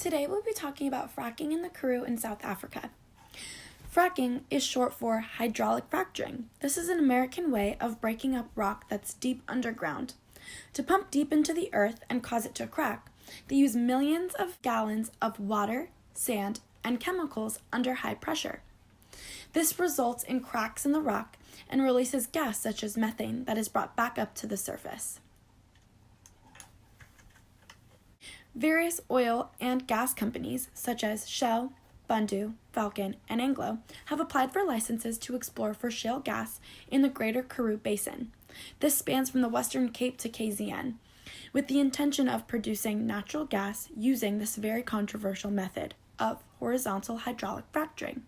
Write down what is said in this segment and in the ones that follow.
Today we'll be talking about fracking in the Karoo in South Africa. Fracking is short for hydraulic fracturing. This is an American way of breaking up rock that's deep underground. To pump deep into the earth and cause it to crack, they use millions of gallons of water, sand, and chemicals under high pressure. This results in cracks in the rock and releases gas such as methane that is brought back up to the surface. Various oil and gas companies, such as Shell, Bundu, Falcon, and Anglo, have applied for licenses to explore for shale gas in the Greater Karoo Basin. This spans from the Western Cape to KZN, with the intention of producing natural gas using this very controversial method of horizontal hydraulic fracturing.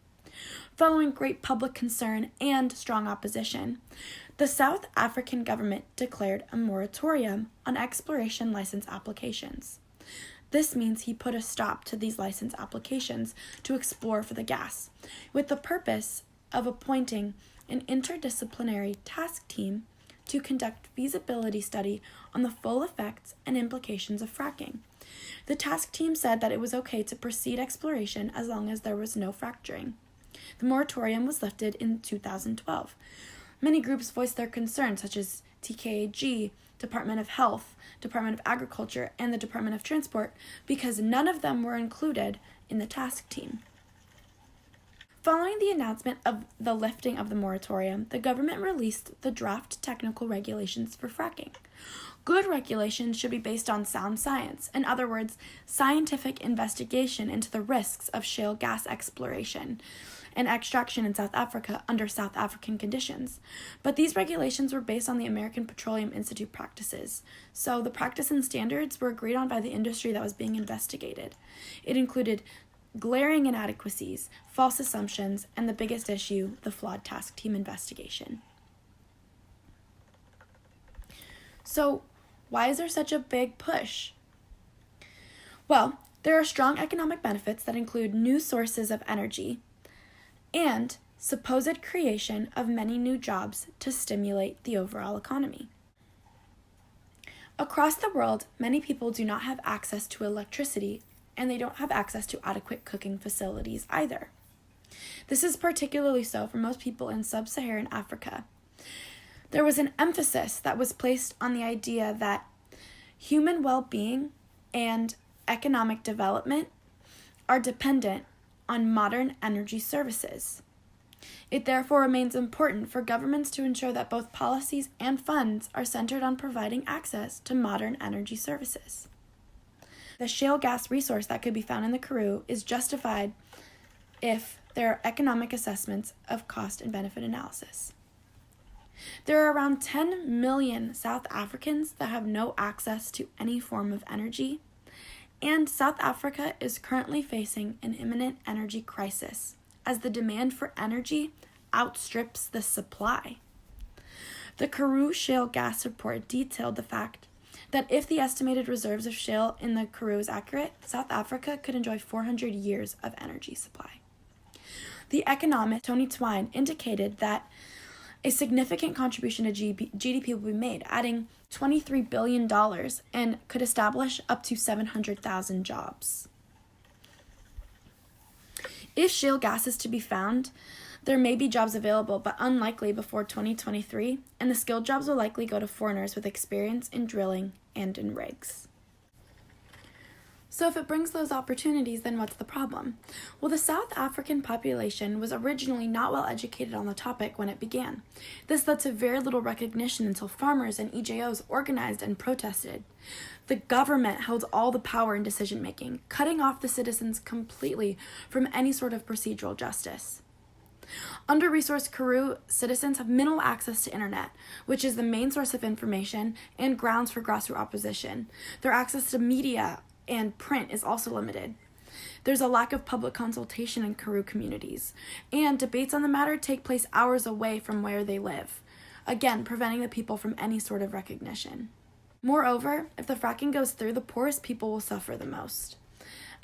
Following great public concern and strong opposition, the South African government declared a moratorium on exploration license applications. This means he put a stop to these license applications to explore for the gas, with the purpose of appointing an interdisciplinary task team to conduct feasibility study on the full effects and implications of fracking. The task team said that it was okay to proceed exploration as long as there was no fracturing. The moratorium was lifted in 2012. Many groups voiced their concerns, such as TKAG, Department of Health, Department of Agriculture, and the Department of Transport, because none of them were included in the task team. Following the announcement of the lifting of the moratorium, the government released the draft technical regulations for fracking. Good regulations should be based on sound science, in other words, scientific investigation into the risks of shale gas exploration and extraction in South Africa under South African conditions. But these regulations were based on the American Petroleum Institute practices, so the practice and standards were agreed on by the industry that was being investigated. It included glaring inadequacies, false assumptions, and the biggest issue, the flawed task team investigation. So, why is there such a big push? Well, there are strong economic benefits that include new sources of energy and supposed creation of many new jobs to stimulate the overall economy. Across the world, many people do not have access to electricity, and they don't have access to adequate cooking facilities either. This is particularly so for most people in sub-Saharan Africa. There was an emphasis that was placed on the idea that human well-being and economic development are dependent on modern energy services. It therefore remains important for governments to ensure that both policies and funds are centered on providing access to modern energy services. The shale gas resource that could be found in the Karoo is justified if there are economic assessments of cost and benefit analysis. There are around 10 million South Africans that have no access to any form of energy, and South Africa is currently facing an imminent energy crisis as the demand for energy outstrips the supply. The Karoo Shale Gas Report detailed the fact that if the estimated reserves of shale in the Karoo is accurate, South Africa could enjoy 400 years of energy supply. The economist Tony Twine indicated that a significant contribution to GDP will be made, adding $23 billion and could establish up to 700,000 jobs. If shale gas is to be found, there may be jobs available, but unlikely before 2023, and the skilled jobs will likely go to foreigners with experience in drilling and in rigs. So if it brings those opportunities, then what's the problem? Well, the South African population was originally not well educated on the topic when it began. This led to very little recognition until farmers and EJOs organized and protested. The government held all the power in decision-making, cutting off the citizens completely from any sort of procedural justice. Under-resourced Karoo citizens have minimal access to internet, which is the main source of information and grounds for grassroots opposition. Their access to media and print is also limited. There's a lack of public consultation in Karoo communities, and debates on the matter take place hours away from where they live, again, preventing the people from any sort of recognition. Moreover, if the fracking goes through, the poorest people will suffer the most.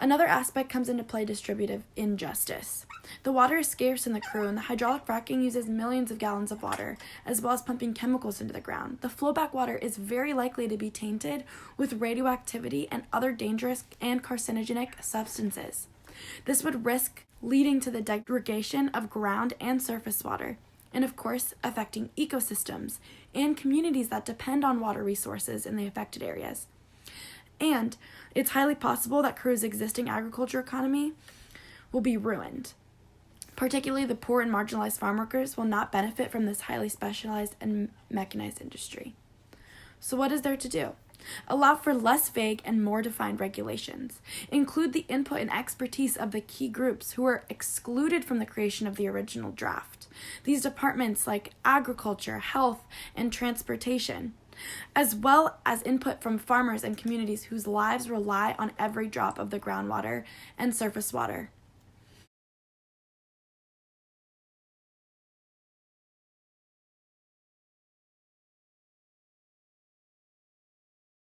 Another aspect comes into play: distributive injustice. The water is scarce in the Karoo, and the hydraulic fracking uses millions of gallons of water, as well as pumping chemicals into the ground. The flowback water is very likely to be tainted with radioactivity and other dangerous and carcinogenic substances. This would risk leading to the degradation of ground and surface water, and of course, affecting ecosystems and communities that depend on water resources in the affected areas. And it's highly possible that Karoo's existing agriculture economy will be ruined. Particularly the poor and marginalized farm workers will not benefit from this highly specialized and mechanized industry. So what is there to do? Allow for less vague and more defined regulations. Include the input and expertise of the key groups who were excluded from the creation of the original draft. These departments like agriculture, health, and transportation, as well as input from farmers and communities whose lives rely on every drop of the groundwater and surface water.